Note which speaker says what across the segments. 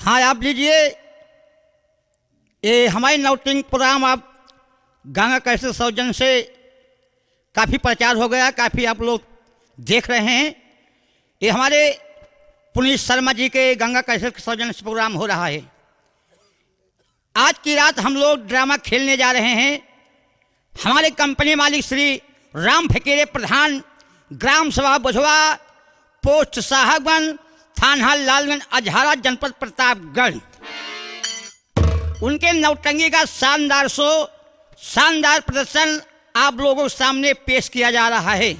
Speaker 1: हाँ आप लीजिए। ये हमारे नौटिंग प्रोग्राम आप गंगा कैसे सौजन्य से काफ़ी प्रचार हो गया, काफ़ी आप लोग देख रहे हैं। ये हमारे पुनीत शर्मा जी के गंगा कैसे सौजन्य से प्रोग्राम हो रहा है। आज की रात हम लोग ड्रामा खेलने जा रहे हैं। हमारे कंपनी मालिक श्री राम फकीरे प्रधान, ग्राम सभा बुझवा, पोस्ट साहबगंज, थाना लालगंज, अजहारा, जनपद प्रतापगढ़, उनके नौटंगी का शानदार शो, शानदार प्रदर्शन आप लोगों के सामने पेश किया जा रहा है।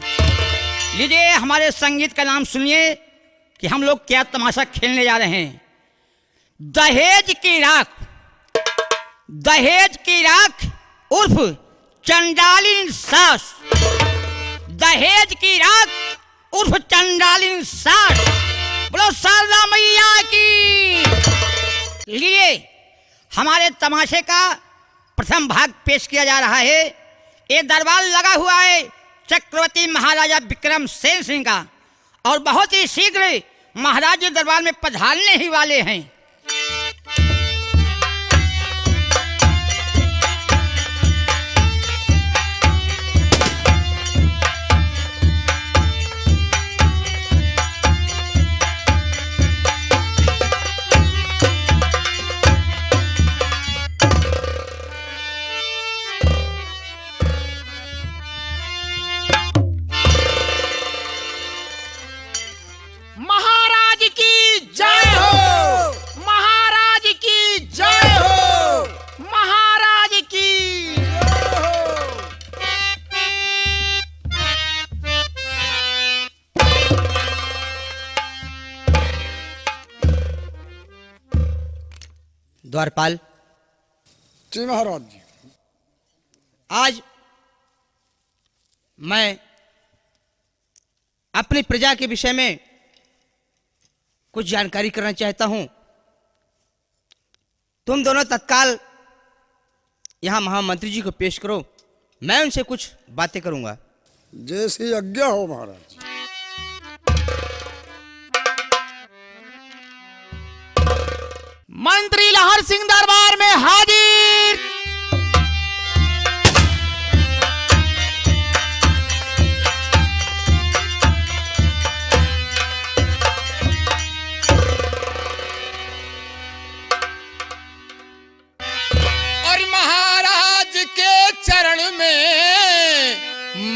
Speaker 1: लीजिए हमारे संगीत का नाम सुनिए कि हम लोग क्या तमाशा खेलने जा रहे हैं। दहेज की राख, दहेज की राख उर्फ चंडालिन सास, दहेज की राख उर्फ चंडालिन सास, बोलो शारदा मैया की। लिए हमारे तमाशे का प्रथम भाग पेश किया जा रहा है। ये दरबार लगा हुआ है चक्रवर्ती महाराजा विक्रम सेन सिंह का, और बहुत ही शीघ्र महाराज दरबार में पधारने ही वाले हैं। द्वारपाल
Speaker 2: जी महाराज जी,
Speaker 1: आज मैं अपनी प्रजा के विषय में कुछ जानकारी करना चाहता हूं। तुम दोनों तत्काल यहां महामंत्री जी को पेश करो, मैं उनसे कुछ बातें करूंगा।
Speaker 2: जैसी आज्ञा हो महाराज।
Speaker 3: मंत्री लहर सिंह दरबार में हाजिर।
Speaker 4: और महाराज के चरण में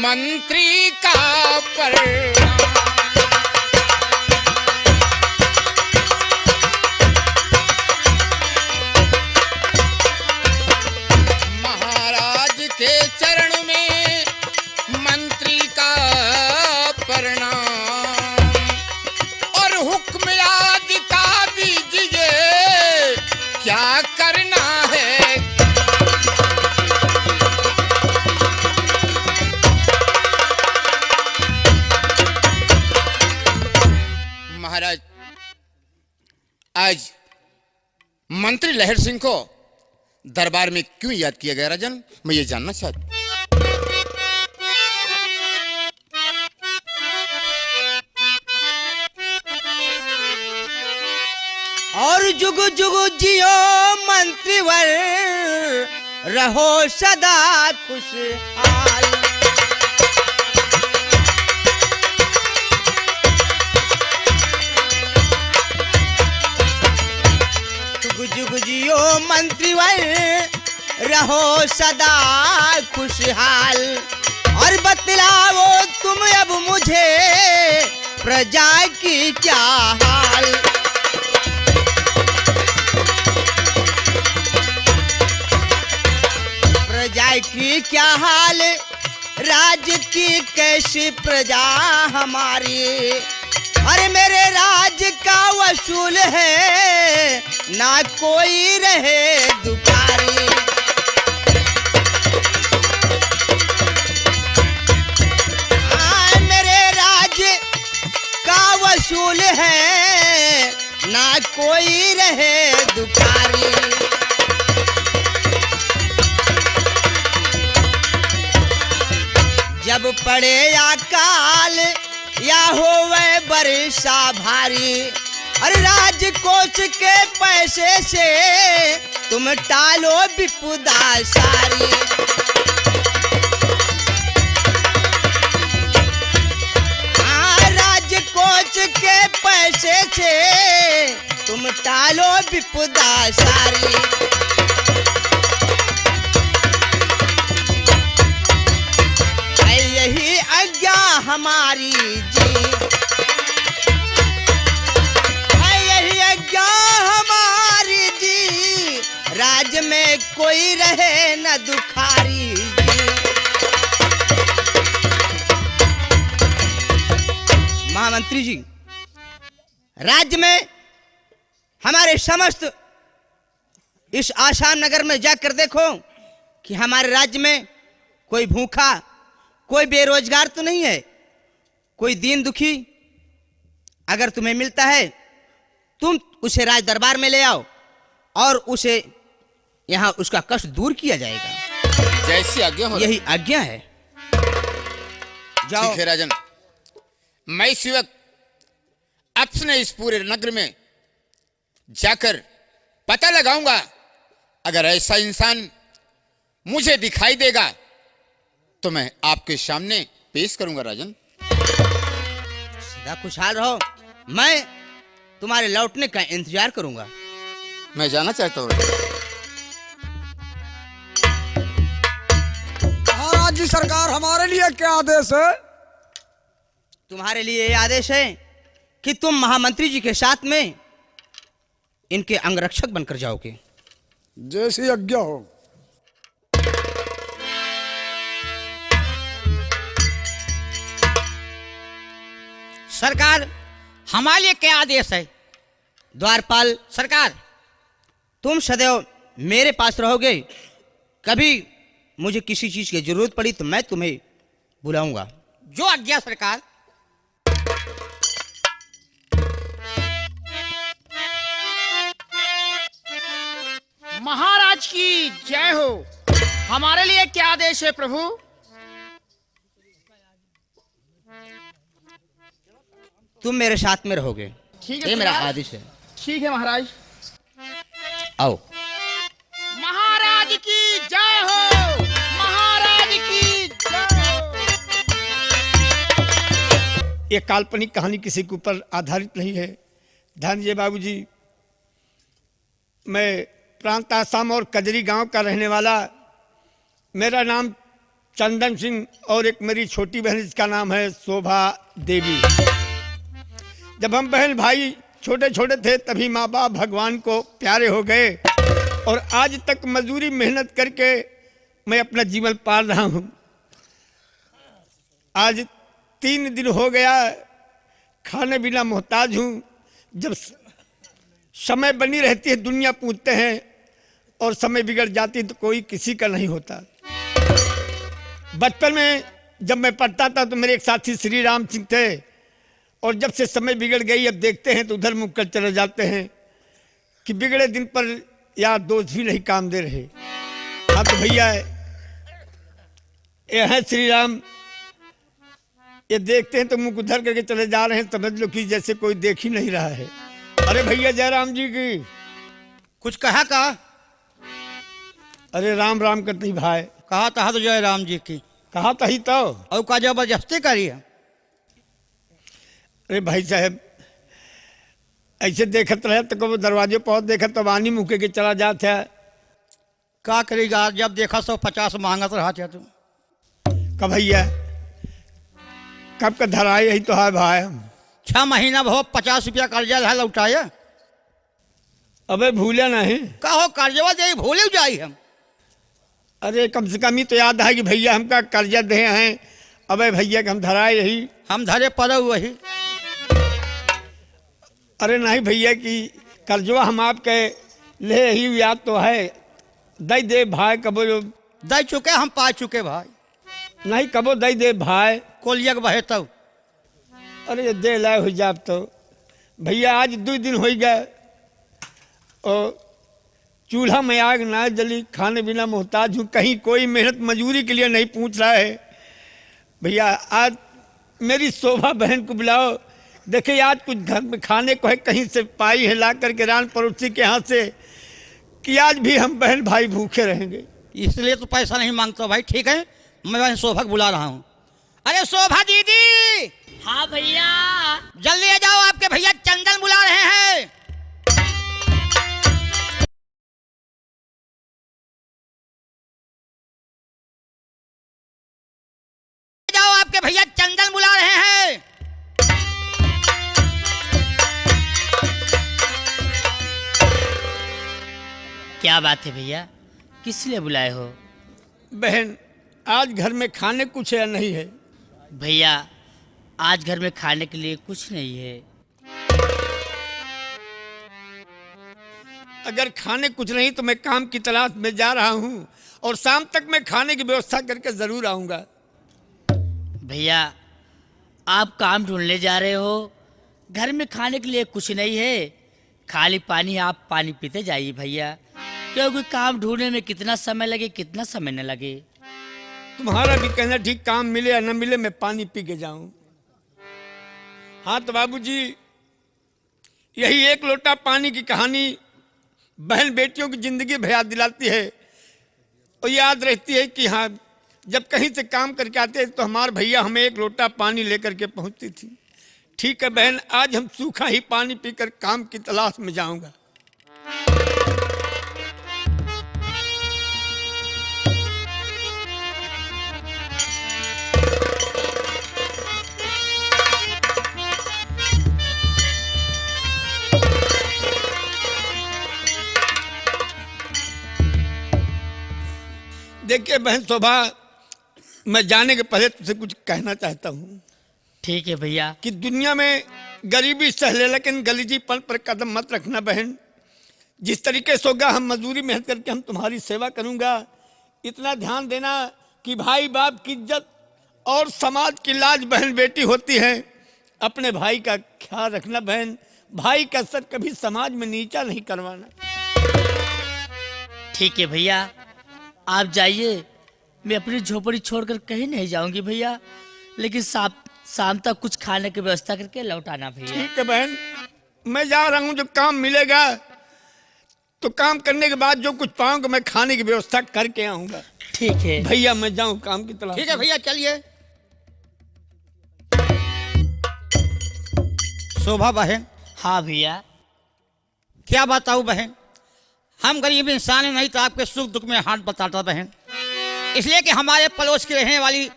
Speaker 4: मंत्री का प्रणाम। महाराज, आज मंत्री लहर सिंह को दरबार में क्यों याद किया गया राजन, मैं ये जानना चाहता हूं।
Speaker 1: और जुग जुग जियो मंत्रीवर, रहो सदा खुशहाल। जुग जुग जियो मंत्रीवर, रहो सदा खुशहाल। और बतलाओ तुम अब मुझे प्रजा की क्या हाल। प्रजा की क्या हाल, राज्य की कैसी प्रजा हमारी। अरे मेरे राज्य का वसूल है, ना कोई रहे दुखारी। मेरे राज्य का वसूल है, ना कोई रहे दुखारी। जब पड़े अकाल या होवे वर्षा भारी,
Speaker 5: अरे राजकोष के पैसे से तुम टालो विपुदा सारी। हाँ, राजकोष के पैसे से तुम टालो विपुदा सारी। यही आज्ञा हमारी जी, यही आज्ञा हमारी जी, राज में कोई रहे न दुखारी जी। महामंत्री जी, राज्य में हमारे समस्त इस आसाम नगर में जाकर देखो कि हमारे राज्य में कोई भूखा, कोई बेरोजगार तो नहीं है, कोई दीन दुखी अगर तुम्हें मिलता है तुम उसे राज दरबार में ले आओ और उसे यहाँ उसका कष्ट दूर किया जाएगा।
Speaker 4: जैसी आज्ञा हो।
Speaker 5: यही आज्ञा है। जाओ।
Speaker 4: ठीक है राजन, मैं इसी वक्त अपने इस पूरे नगर में जाकर पता लगाऊंगा, अगर ऐसा इंसान मुझे दिखाई देगा तो मैं आपके सामने पेश करूंगा। राजन
Speaker 5: सदा खुशहाल रहो, मैं तुम्हारे लौटने का इंतजार करूंगा।
Speaker 4: मैं जाना चाहता हूँ।
Speaker 2: महाराज जी, सरकार हमारे लिए क्या आदेश है?
Speaker 5: तुम्हारे लिए यह आदेश है कि तुम महामंत्री जी के साथ में इनके अंगरक्षक बनकर जाओगे।
Speaker 2: जैसी आज्ञा हो।
Speaker 1: सरकार हमारे लिए क्या आदेश है?
Speaker 5: द्वारपाल
Speaker 1: सरकार
Speaker 5: तुम सदैव मेरे पास रहोगे, कभी मुझे किसी चीज की जरूरत पड़ी तो मैं तुम्हें बुलाऊंगा।
Speaker 1: जो आज्ञा सरकार।
Speaker 3: महाराज की जय हो। हमारे लिए क्या आदेश है प्रभु?
Speaker 5: तुम मेरे साथ में रहोगे,
Speaker 3: ठीक है
Speaker 5: ये मेरा
Speaker 3: सरकार।
Speaker 5: आदेश है।
Speaker 3: ठीक है महाराज।
Speaker 5: आओ।
Speaker 3: महाराज की जय हो। महाराज की जय हो।
Speaker 6: ये काल्पनिक कहानी किसी के ऊपर आधारित नहीं है। धनंजय बाबूजी, मैं प्रांत आसाम और कजरी गांव का रहने वाला, मेरा नाम चंदन सिंह और एक मेरी छोटी बहन जिसका नाम है शोभा देवी। जब हम बहन भाई छोटे छोटे थे तभी माँ बाप भगवान को प्यारे हो गए और आज तक मजदूरी मेहनत करके मैं अपना जीवन पाल रहा हूँ। आज 3 दिन हो गया खाने बिना मोहताज हूँ। जब समय बनी रहती है दुनिया पूछते हैं और समय बिगड़ जाती तो कोई किसी का नहीं होता। बचपन में जब मैं पढ़ता था तो मेरे एक साथी श्री राम सिंह थे और जब से समय बिगड़ गई अब देखते हैं तो उधर मुख कर चले जाते हैं कि बिगड़े दिन पर यार दोस्त भी नहीं काम दे रहे। हाँ तो भैया ये है श्री राम, ये देखते हैं तो मुख उधर करके चले जा रहे हैं, समझ लो कि जैसे कोई देख ही नहीं रहा है। अरे भैया जयराम जी की
Speaker 1: कुछ कहा का?
Speaker 6: अरे राम राम करती भाई।
Speaker 1: कहा था तो जय राम जी की।
Speaker 6: कहा था ही तो।
Speaker 1: और का जबरदस्ती करी है?
Speaker 6: अरे भाई साहब ऐसे देखत रहे तो कब दरवाजे पहुंच देखा तो वानी मुके के चला जाता है।
Speaker 1: का करेगा जब देखा 150 मांगत रहा था तू।
Speaker 6: कब भैया कब का धराए यही तो है भाई। हम
Speaker 1: 6 महीना भो 50 रुपया कर्जा है लौटाया।
Speaker 6: अबे भूले नहीं।
Speaker 1: कहो कर्जवा दे भूले जाई हम।
Speaker 6: अरे कम से कम ही तो याद है कि भैया हमका कर्जा दे हैं। अबे भैया के हम धराए यही।
Speaker 1: हम धरे पड़े वही।
Speaker 6: अरे नहीं भैया की कर्जवा हम आपके ले ही याद तो है। दई दे भाई कबो
Speaker 1: दे चुके हम पा चुके भाई।
Speaker 6: नहीं कबो दई दे भाई।
Speaker 1: कोलियक बहे तब।
Speaker 6: अरे दे लाए हो जाब तो भैया आज 2 दिन हो गए और चूल्हा में आग ना जली, खाने बिना मोहताज हूँ। कहीं कोई मेहनत मजूरी के लिए नहीं पूछ रहा है। भैया आज मेरी शोभा बहन को बुलाओ देखिए आज कुछ घर में खाने को है, कहीं से पाई है ला करके रान पड़ोसी के यहाँ से, कि आज भी हम बहन भाई भूखे रहेंगे।
Speaker 1: इसलिए तो पैसा नहीं मांगता भाई। ठीक है, मैं बहन शोभा को बुला रहा हूँ। अरे शोभा दीदी,
Speaker 3: हाँ भैया।
Speaker 1: जल्दी आ जाओ, आपके भैया चंदन बुला रहे हैं। जाओ, आपके भैया चंदन बुला रहे हैं।
Speaker 3: क्या बात है भैया, किस लिए बुलाए हो?
Speaker 6: बहन आज घर में खाने कुछ है या नहीं है?
Speaker 3: भैया आज घर में खाने के लिए कुछ नहीं है।
Speaker 6: अगर खाने कुछ नहीं तो मैं काम की तलाश में जा रहा हूँ और शाम तक मैं खाने की व्यवस्था करके जरूर आऊँगा।
Speaker 3: भैया आप काम ढूंढने जा रहे हो, घर में खाने के लिए कुछ नहीं है, खाली पानी, आप पानी पीते जाइए भैया, क्योंकि काम ढूंढने में कितना समय लगे कितना समय न लगे।
Speaker 6: तुम्हारा भी कहना ठीक, काम मिले या न मिले मैं पानी पी के जाऊं। हाँ तो बाबूजी, यही एक लोटा पानी की कहानी बहन बेटियों की जिंदगी भर याद दिलाती है और याद रहती है कि हाँ जब कहीं से काम करके आते तो हमारे भैया हमें एक लोटा पानी लेकर के पहुंचती थी। ठीक है बहन, आज हम सूखा ही पानी पीकर काम की तलाश में जाऊंगा। देखिए बहन शोभा, मैं जाने के पहले तुझसे कुछ कहना चाहता हूँ।
Speaker 3: ठीक है भैया।
Speaker 6: कि दुनिया में गरीबी सह ले लेकिन गलीजीपन पर कदम मत रखना बहन। जिस तरीके से होगा हम मजदूरी मेहनत करके हम तुम्हारी सेवा करूँगा। इतना ध्यान देना कि भाई बाप की इज्जत और समाज की लाज बहन बेटी होती है। अपने भाई का ख्याल रखना बहन, भाई का सर कभी समाज में नीचा नहीं करवाना।
Speaker 3: ठीक है भैया, आप जाइए, मैं अपनी झोपड़ी छोड़कर कहीं नहीं जाऊंगी भैया, लेकिन शाम तक कुछ खाने की व्यवस्था करके लौट आना भैया।
Speaker 6: ठीक है बहन, मैं जा रहा हूँ, जब काम मिलेगा तो काम करने के बाद जो कुछ पाऊंगा मैं खाने की व्यवस्था करके आऊंगा।
Speaker 3: ठीक है
Speaker 6: भैया, मैं जाऊँ काम की तलाश।
Speaker 1: ठीक है भैया, चलिए। शोभा बहन।
Speaker 3: हाँ भैया।
Speaker 1: क्या बताऊं बहन, हम गरीब इंसान हैं, नहीं तो आपके सुख दुख में हाथ बताता बहन। इसलिए कि हमारे पड़ोस की रहने वाली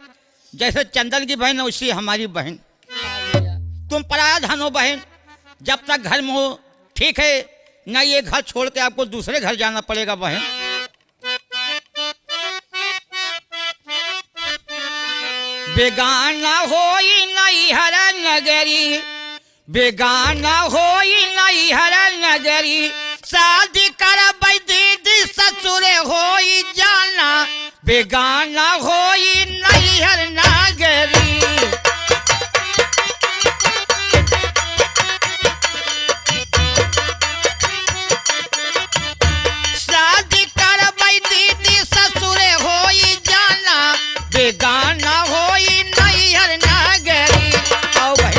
Speaker 1: जैसे चंदन की बहन है उसी हमारी बहन। तुम पराया धन हो बहन, जब तक घर में हो ठीक है, ना ये घर छोड़ के आपको दूसरे घर जाना पड़ेगा बहन। बेगाना होई नैहर नगरी, बेगाना होई नैहर नगरी, शादी करबै दीदी ससुरे होई जाना, बेगाना होई नैहर नगरी। शादी करबै दीदी ससुरे होई जाना, बेगाना होई नैहर नगरी। आओ भाई।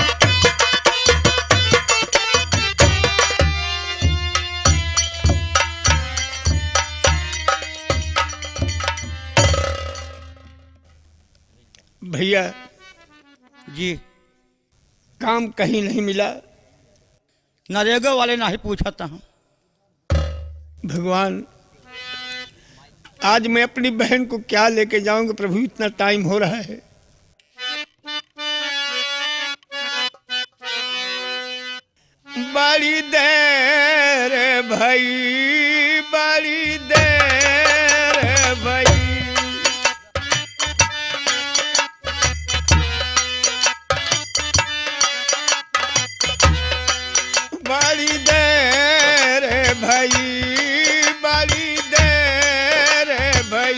Speaker 6: भैया
Speaker 1: जी,
Speaker 6: काम कहीं नहीं मिला।
Speaker 1: नरेगा वाले ना ही पूछा था।
Speaker 6: भगवान, आज मैं अपनी बहन को क्या लेके जाऊंगा प्रभु, इतना टाइम हो रहा है। बड़ी देर भाई, बड़ी देर भाई, बड़ी देर भाई, बड़ी देर भाई,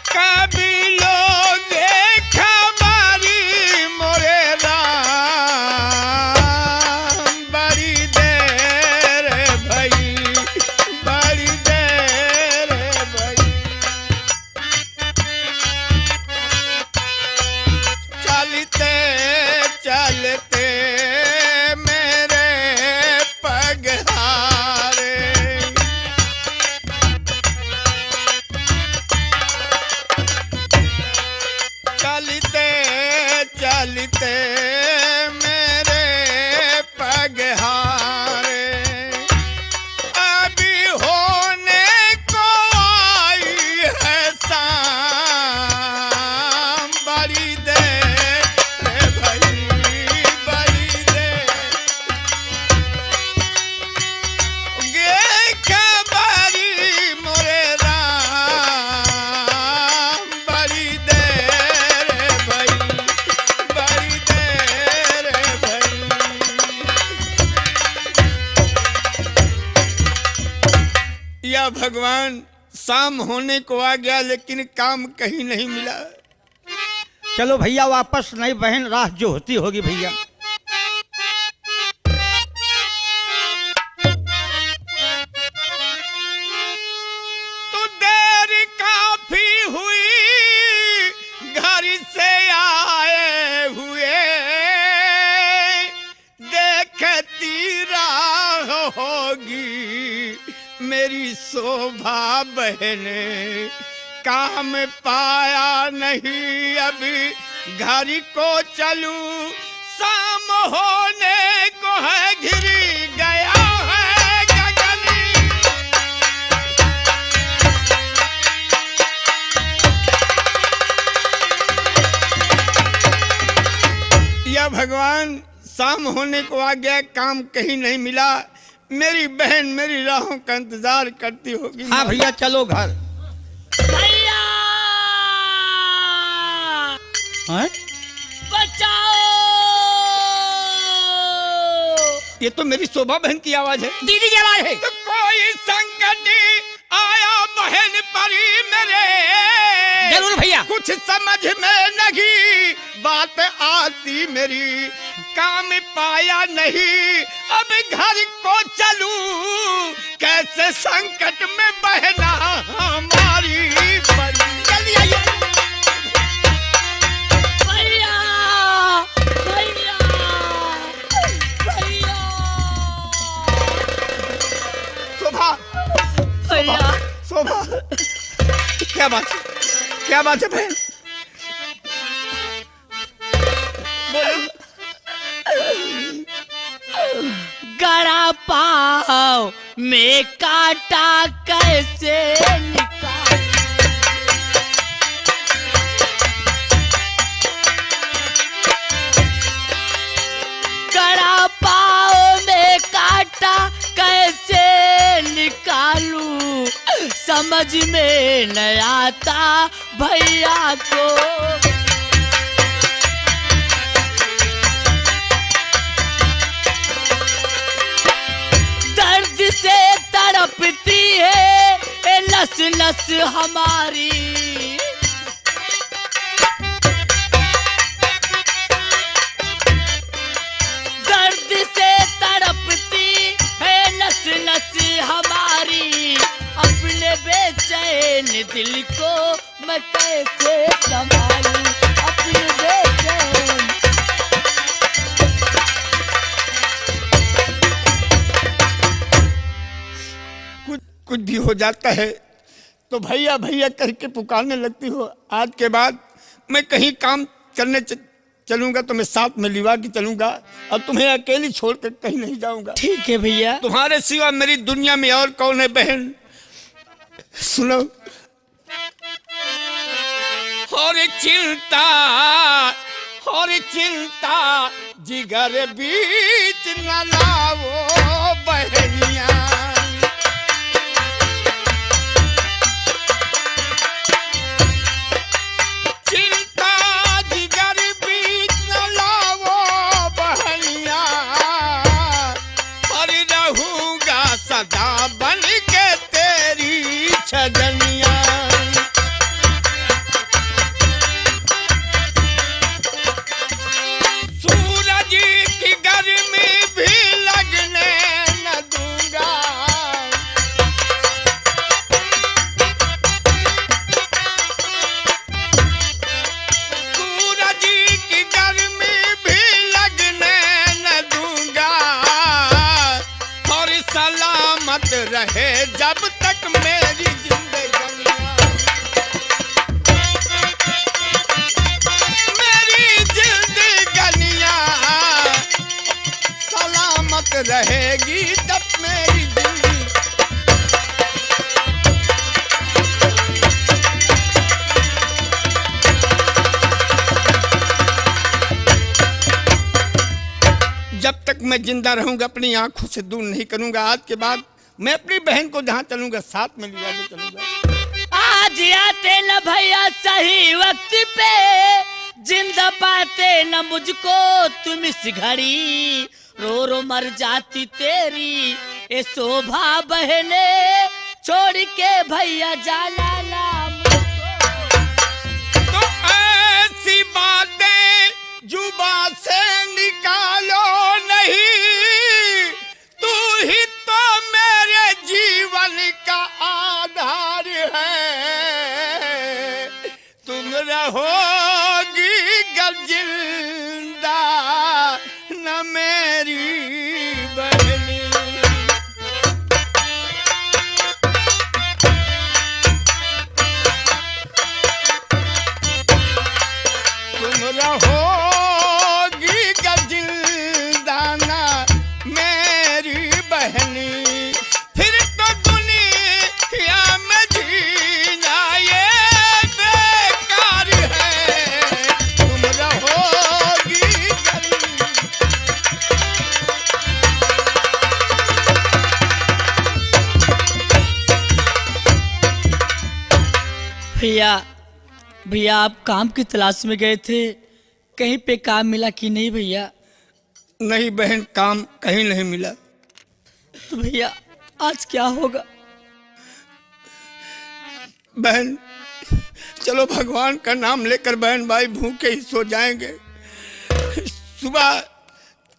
Speaker 6: कभी लोग देखा मारी मोरे राम, बड़ी देर भाई, बड़ी देर भाई, चलते या भगवान, शाम होने को आ गया लेकिन काम कहीं नहीं मिला।
Speaker 1: चलो भैया वापस नहीं, बहन राह जो होती होगी भैया।
Speaker 6: तो देर काफी हुई घर से आए हुए, देखती राह होगी मेरी शोभा बहने, काम पाया नहीं अभी घर को चलूं, शाम होने को है घिरी गया है गगनी। या भगवान, शाम होने को आ गया, काम कहीं नहीं मिला, मेरी बहन मेरी राहों का इंतजार करती होगी।
Speaker 1: हाँ भैया चलो घर।
Speaker 3: भैया
Speaker 1: हैं?
Speaker 3: बचाओ!
Speaker 6: ये तो मेरी शोभा बहन की आवाज है।
Speaker 4: दीदी की आवाज है।
Speaker 6: तो कोई संकट आया बहन परी मेरे,
Speaker 4: जरूर भैया।
Speaker 6: कुछ समझ में नहीं बात आती मेरी, काम पाया नहीं अब घर को चलूं, कैसे संकट में बहना हमारी परी। जल्दी आइए।
Speaker 3: भैया भैया भैया
Speaker 6: शोभा,
Speaker 3: भैया
Speaker 6: शोभा, क्या बात है, क्या बात है बहन, बोलो।
Speaker 3: गड़ा पाव में काटा कैसे निकाल, गड़ा पाव में काटा कैसे निकालूं, समझ में न आता भैया को। दर्द से तड़पती है ए नस नस हमारी, दर्द से तड़पती है नस नस हमारी, अपने बेचैन दिल को मैं कैसे संभालूं, अपने बेचैन।
Speaker 6: कुछ भी हो जाता है तो भैया भैया करके पुकारने लगती हो। आज के बाद मैं कहीं काम करने चलूंगा तो मैं साथ में लिवा के चलूंगा और तुम्हें अकेली छोड़कर कहीं नहीं जाऊंगा।
Speaker 3: ठीक है भैया।
Speaker 6: तुम्हारे सिवा मेरी दुनिया में और कौन है बहन। सुनो, और चिंता जिगर बीच न लाओ बहनिया, चिंता जिगर बीच न लाओ बहनिया, और रहूंगा सदा बन के तेरी छजनिया। सूरज की गर्मी भी लगने न दूंगा, सूरज की गर्मी भी लगने न दूंगा, और सलामत रहे जब तक मेरी जिंदगी, मेरी जिंदगानियां सलामत रहेगी जब मेरी जिंदगी। जब तक मैं जिंदा रहूंगा अपनी आंखों से दूर नहीं करूंगा। आज के बाद मैं अपनी बहन को जहां चलूंगा साथ में लिवा के चलूंगा।
Speaker 3: आज आते न भैया सही वक्त पे, जिंदा पाते न मुझको तुम इस घड़ी, रो रो मर जाती तेरी ए शोभा बहने, छोड़ के भैया जाला ला
Speaker 6: तो ऐसी बातें जुबा से निकालो नहीं, तू ही तो मेरे जीवन का आधार है। तुम रहोगी गर जिंदा न मेरी बहनी। तुम रहोगी गर जिंदा न मेरी बहनी, फिर तो दुनिया में जीना ये बेकार है। तुम रहोगी
Speaker 3: भैया भैया आप काम की तलाश में गए थे, कहीं पे काम मिला कि नहीं भैया?
Speaker 6: नहीं बहन, काम कहीं नहीं मिला।
Speaker 3: तो भैया आज क्या होगा?
Speaker 6: बहन चलो भगवान का नाम लेकर बहन भाई भूखे ही सो जाएंगे। सुबह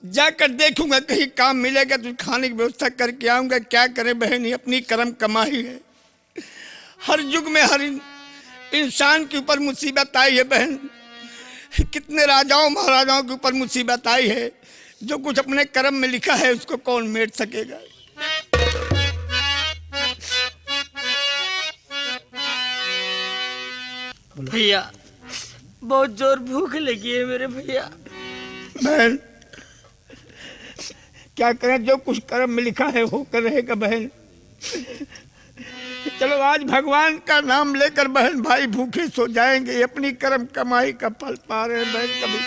Speaker 6: जाकर देखूंगा कहीं काम मिलेगा तो खाने की व्यवस्था करके आऊंगा। क्या करें बहन, ये अपनी कर्म कमाई है। हर युग में हर इंसान के ऊपर मुसीबत आई है बहन। कितने राजाओं महाराजाओं के ऊपर मुसीबत आई है। जो कुछ अपने कर्म में लिखा है उसको कौन मेट सकेगा।
Speaker 3: भैया बहुत जोर भूख लगी है मेरे भैया।
Speaker 6: बहन क्या करें, जो कुछ कर्म में लिखा है होकर रहेगा बहन। चलो आज भगवान का नाम लेकर बहन भाई भूखे सो जाएंगे। अपनी कर्म कमाई का फल पा रहे हैं बहन। कभी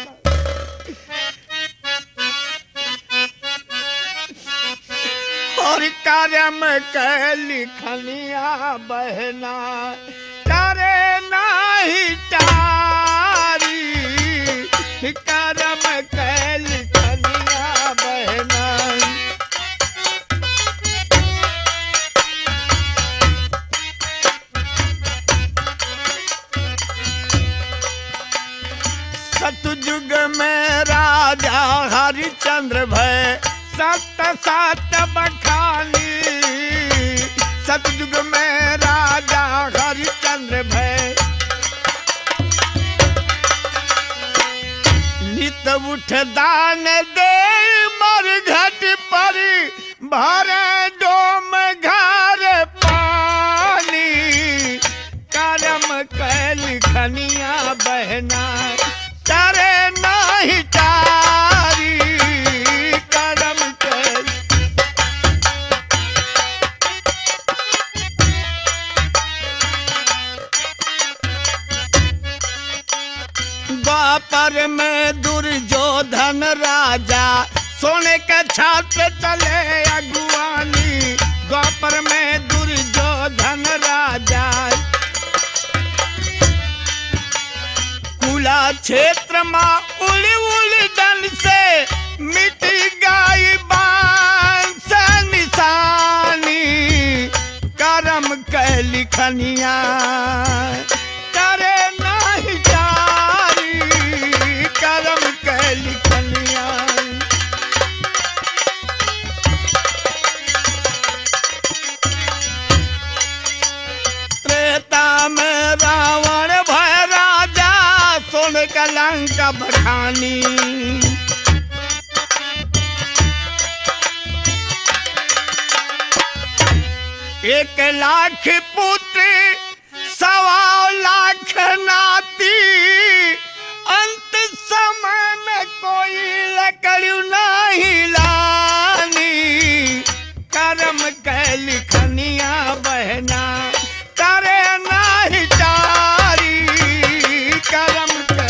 Speaker 6: और कर्म कह लिखनिया बहना तारे नाही तारी। कर्म कह लिखनिया बहना सतयुग में राजा हरिश्चंद्र भय सत सात बखानी। सतयुग में राजा हरिश्चंद्र भय नित उठ दान दे मर घट पर भरे डोम घर पानी। कर्म कैल खनिया बहना तारे नाही तारी। कर्म कैल द्वापर में दुर्योधन राजा सोने के छात्र चले अगुवानी। द्वापर में दुर्योधन राजा कुला क्षेत्र माँ उली उली दन से मिटी गाई बान से निशानी। कर्म कह लिखनिया करे नहीं जारी। कर्म कह लिखनिया त्रेता में रावण भय राजा सोने का लंका बखानी। एक लाख पुत्र सवा लाख नाती। अंत समय में कोई लकड़ी नहीं लानी। कर्म कह लिखनिया बहना तारे नाही तारी। कर्म कह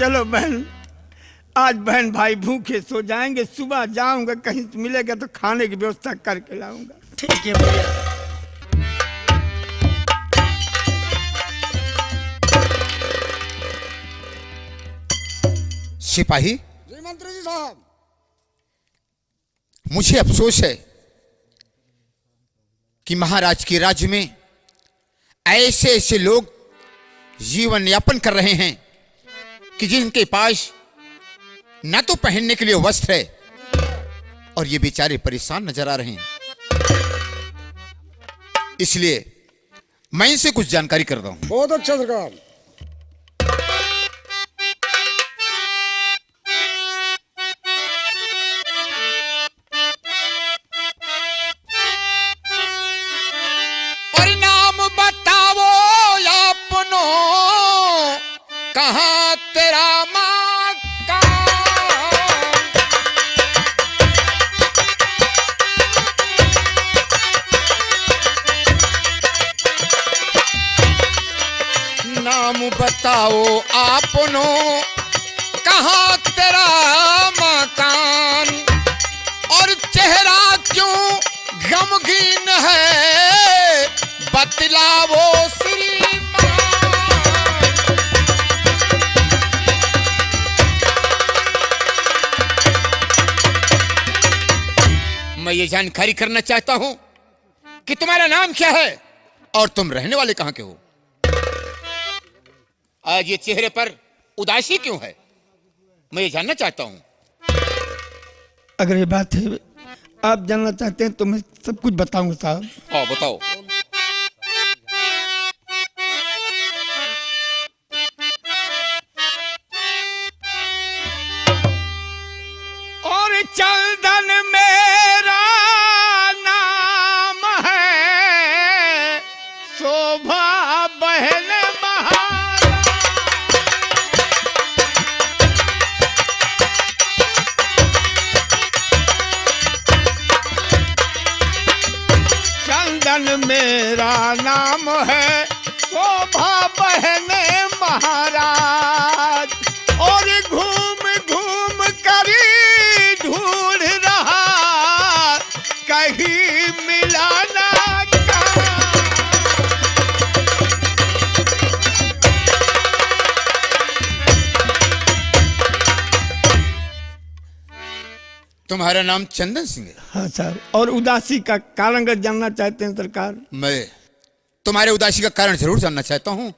Speaker 6: चलो बहन आज बहन भाई भूखे सो जाएंगे। सुबह जाऊंगा कहीं मिलेगा तो खाने की व्यवस्था करके लाऊंगा।
Speaker 3: ठीक है भैया।
Speaker 4: सिपाही,
Speaker 2: जी मंत्री जी साहब।
Speaker 4: मुझे अफसोस है कि महाराज के राज्य में ऐसे ऐसे लोग जीवन यापन कर रहे हैं कि जिनके पास न तो पहनने के लिए वस्त्र है और ये बेचारे परेशान नजर आ रहे हैं। इसलिए मैं इनसे कुछ जानकारी कर रहा हूं।
Speaker 2: बहुत अच्छा सरकार।
Speaker 4: और नाम बताओ अपनो, कहां तेरा मां का। नाम बताओ आपनो, कहां तेरा मकान, और चेहरा क्यों गमगीन है, बतलाओ श्रीमान। मैं ये जानकारी करना चाहता हूं कि तुम्हारा नाम क्या है और तुम रहने वाले कहां के हो। आज ये चेहरे पर उदासी क्यों है, मैं ये जानना चाहता हूं।
Speaker 6: अगर ये बात है, आप जानना चाहते हैं तो मैं सब कुछ बताऊंगा साहब।
Speaker 4: हाँ बताओ।
Speaker 6: और चंदन मेरा नाम है, शोभा बहन चंदन मेरा नाम है, शोभा बहन महाराज। और घूम घूम कर ढूंढ रहा, कहीं मिला ना कहाँ।
Speaker 4: तुम्हारा नाम चंदन सिंह है?
Speaker 6: हाँ सर। और उदासी का कारण अगर जानना चाहते हैं सरकार?
Speaker 4: मैं तुम्हारे उदासी का कारण जरूर जानना चाहता हूं,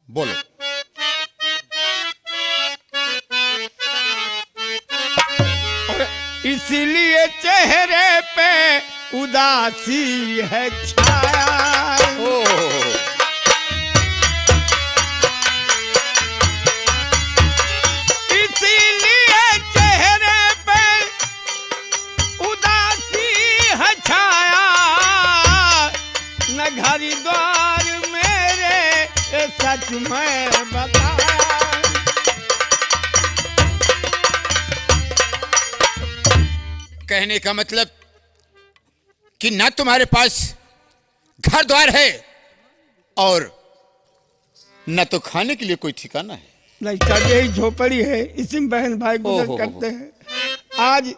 Speaker 4: बोलो।
Speaker 6: और इसलिए चेहरे पे उदासी है छाया। इसीलिए चेहरे पे उदासी है छाया, न घर द्वार मेरे सच में बताया।
Speaker 4: कहने का मतलब कि ना तुम्हारे पास घर द्वार है और न तो खाने के लिए कोई ठिकाना है।
Speaker 6: नहीं सर, यही झोपड़ी है, इसी में बहन भाई
Speaker 4: ओहो।
Speaker 6: गुजर करते हैं। आज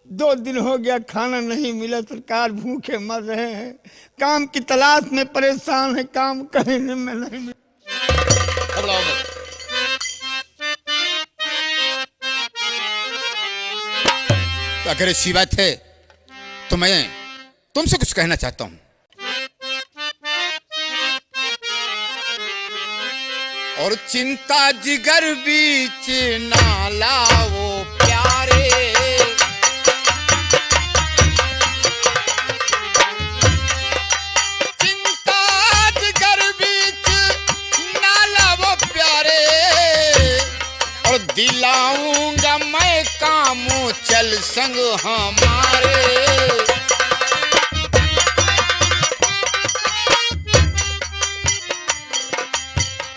Speaker 6: 2 दिन हो गया खाना नहीं मिला सरकार, भूखे मर रहे हैं। काम की तलाश में परेशान है, काम करने में नहीं मिला।
Speaker 4: घबराओ मत। तो अगर ऐसी बात है तो मैं तुमसे कुछ कहना चाहता हूं। और चिंता जिगर बीच ना लाओ प्यारे, चिंता जिगर बीच ना लाओ प्यारे, और दिलाऊंगा मैं काम चल संग हमारे।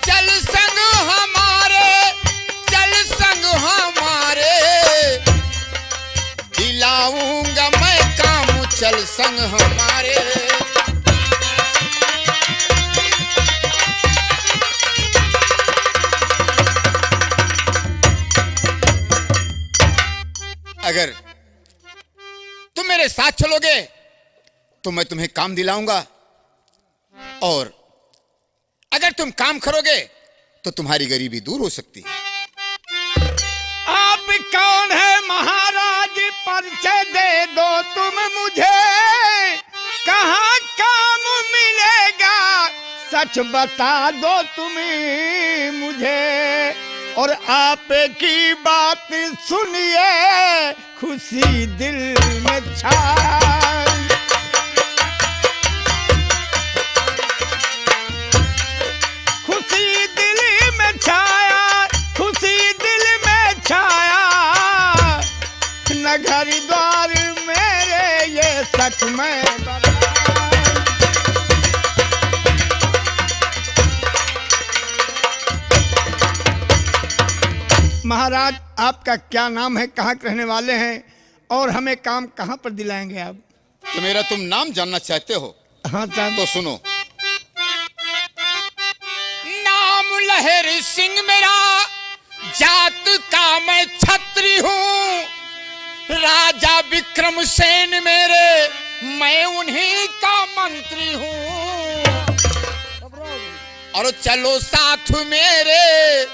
Speaker 4: चल संग हमारे, चल संग हमारे, दिलाऊंगा मैं काम चल संग हमारे। अगर तुम मेरे साथ चलोगे तो मैं तुम्हें काम दिलाऊंगा, और अगर तुम काम करोगे तो तुम्हारी गरीबी दूर हो सकती है।
Speaker 6: दो तुम मुझे, कहाँ काम मिलेगा, सच बता दो तुम मुझे। और आप की बात सुनिए, खुशी दिल में छाई। खुशी दिल में छाया, खुशी दिल में छाया, न घर द्वार मेरे ये सच में बताई। महाराज, आपका क्या नाम है, कहाँ के रहने वाले हैं, और हमें काम कहाँ पर दिलाएंगे आप?
Speaker 4: तो मेरा तुम नाम जानना चाहते हो?
Speaker 6: हाँ साहब।
Speaker 4: तो सुनो। नाम लहर सिंह मेरा, जात का मैं छत्री हूँ। राजा विक्रमसेन मेरे, मैं उन्हीं का मंत्री हूँ। और चलो साथ मेरे,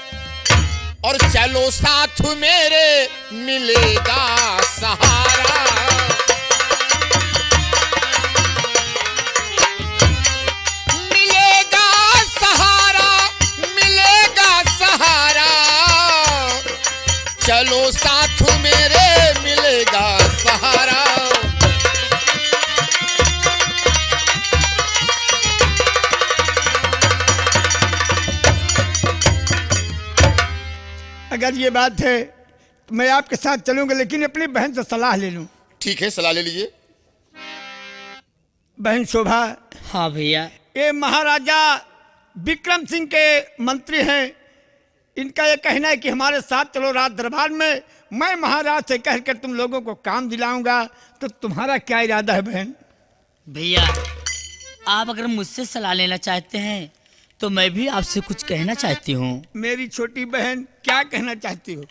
Speaker 4: और चलो साथ मेरे, मिलेगा सहारा। मिलेगा सहारा, मिलेगा सहारा। चलो साथ मेरे, मिलेगा सहारा।
Speaker 6: अगर ये बात है तो मैं आपके साथ चलूंगा, लेकिन अपनी बहन से सलाह ले लूं।
Speaker 4: ठीक है, सलाह ले लीजिए।
Speaker 6: बहन शोभा,
Speaker 3: हाँ भैया।
Speaker 6: ये महाराजा विक्रम सिंह के मंत्री हैं। इनका ये कहना है कि हमारे साथ चलो रात दरबार में, मैं महाराज से कहकर तुम लोगों को काम दिलाऊंगा। तो तुम्हारा क्या इरादा है बहन?
Speaker 3: भैया, आप अगर मुझसे सलाह लेना चाहते हैं तो मैं भी आपसे कुछ कहना चाहती हूँ।
Speaker 6: मेरी छोटी बहन, क्या कहना चाहती हो?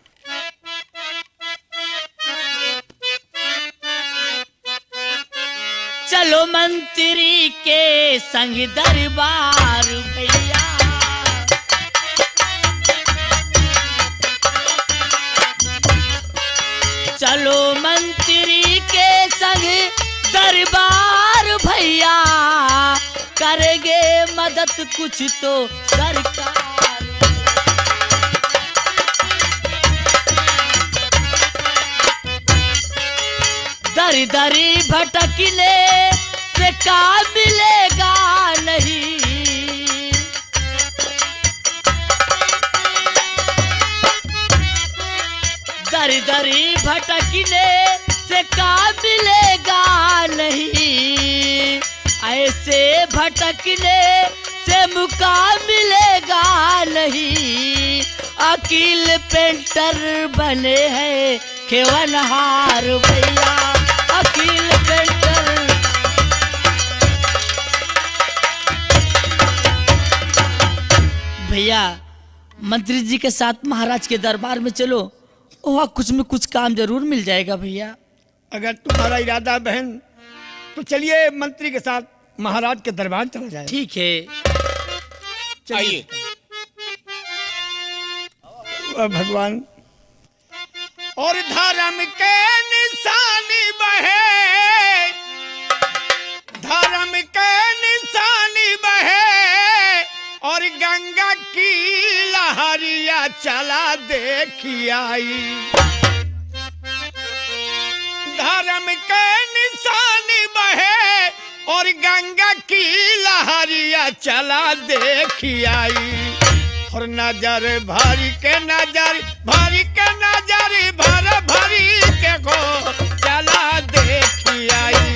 Speaker 3: चलो मंत्री के संग दरबार भैया। चलो मंत्री के संग दरबार भैया, करेंगे मदद कुछ तो सरकार। दरी दरी भटकने से का मिलेगा नहीं। दरी दरी भटकने से का मिलेगा नहीं। ऐसे भटकने से मुका मिलेगा नहीं। अकील पेंटर बने हैं खेवनहार भैया, अकील पेंटर। भैया, मंत्री जी के साथ महाराज के दरबार में चलो, वहाँ कुछ में कुछ काम जरूर मिल जाएगा भैया।
Speaker 6: अगर तुम्हारा इरादा है बहन, तो चलिए मंत्री के साथ महाराज के दरबार चला जाए।
Speaker 3: ठीक है,
Speaker 4: आइए।
Speaker 6: वाह भगवान। और धर्म के निशानी बहे, धर्म के निशानी बहे, और गंगा की लहरिया चला देखी आई। धर्म के निशानी बहे, और गंगा की लहरिया चला देखी आई। और नजर भरी के नजर, भरी के नजर, भर भरी के को चला देखी आई।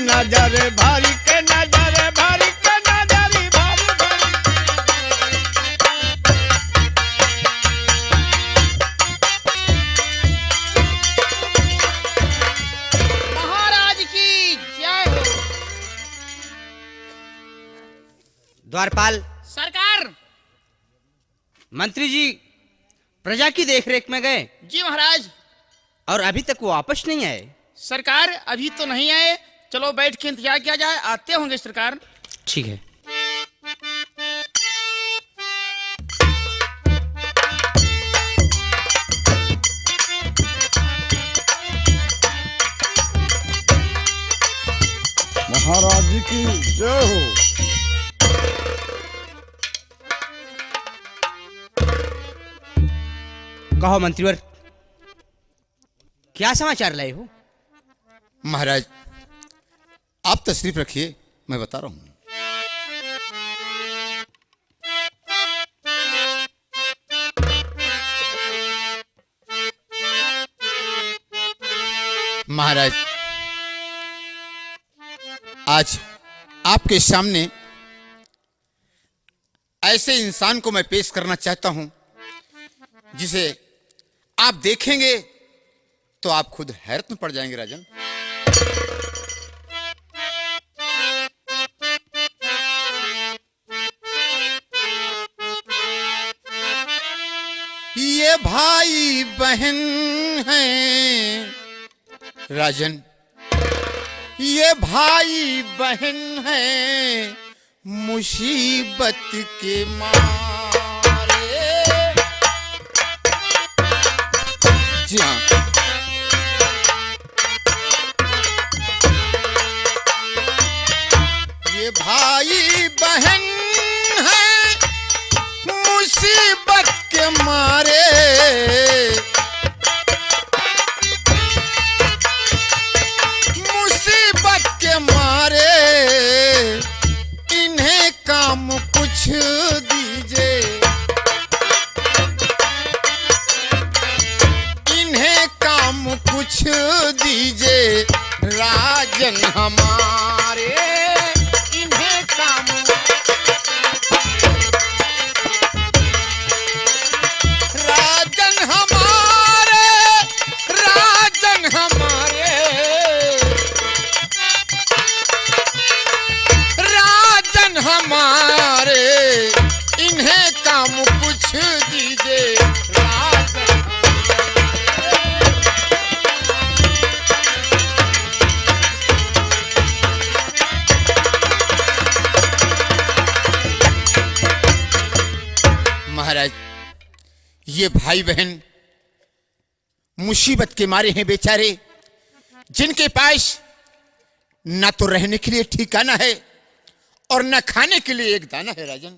Speaker 6: नजर भरी के नजर, भरी के नजर, भर भरी।
Speaker 4: महाराज की जय हो।
Speaker 5: द्वारपाल,
Speaker 7: सरकार।
Speaker 5: मंत्री जी प्रजा की देखरेख में गए
Speaker 7: जी महाराज।
Speaker 5: और अभी तक वो वापस नहीं आए।
Speaker 7: सरकार अभी तो नहीं आए, चलो बैठ के इंतजार किया जाए, आते होंगे सरकार।
Speaker 5: ठीक है।
Speaker 2: जी की जय हो।
Speaker 5: कहो मंत्रीवर, क्या समाचार लाए हो?
Speaker 4: महाराज आप तशरीफ रखिए, मैं बता रहा हूं। महाराज आज आपके सामने ऐसे इंसान को मैं पेश करना चाहता हूं जिसे आप देखेंगे तो आप खुद हैरत में पड़ जाएंगे राजन। ये भाई बहन हैं राजन, ये भाई बहन हैं मुसीबत के मारे। जी हाँ, ये भाई बहन हैं मुसीबत के मारे। मुसीबत के मारे इन्हें काम कुछ दीजिए, इन्हें काम कुछ दीजिए राजन हमारे। इन्हें काम राजन हमारे, राजन हमारे, राजन हमारे, इन्हें काम कुछ दीजिए राजन। महाराज ये भाई बहन मुसीबत के मारे हैं बेचारे, जिनके पास ना तो रहने के लिए ठिकाना है और ना खाने के लिए एक दाना है राजन।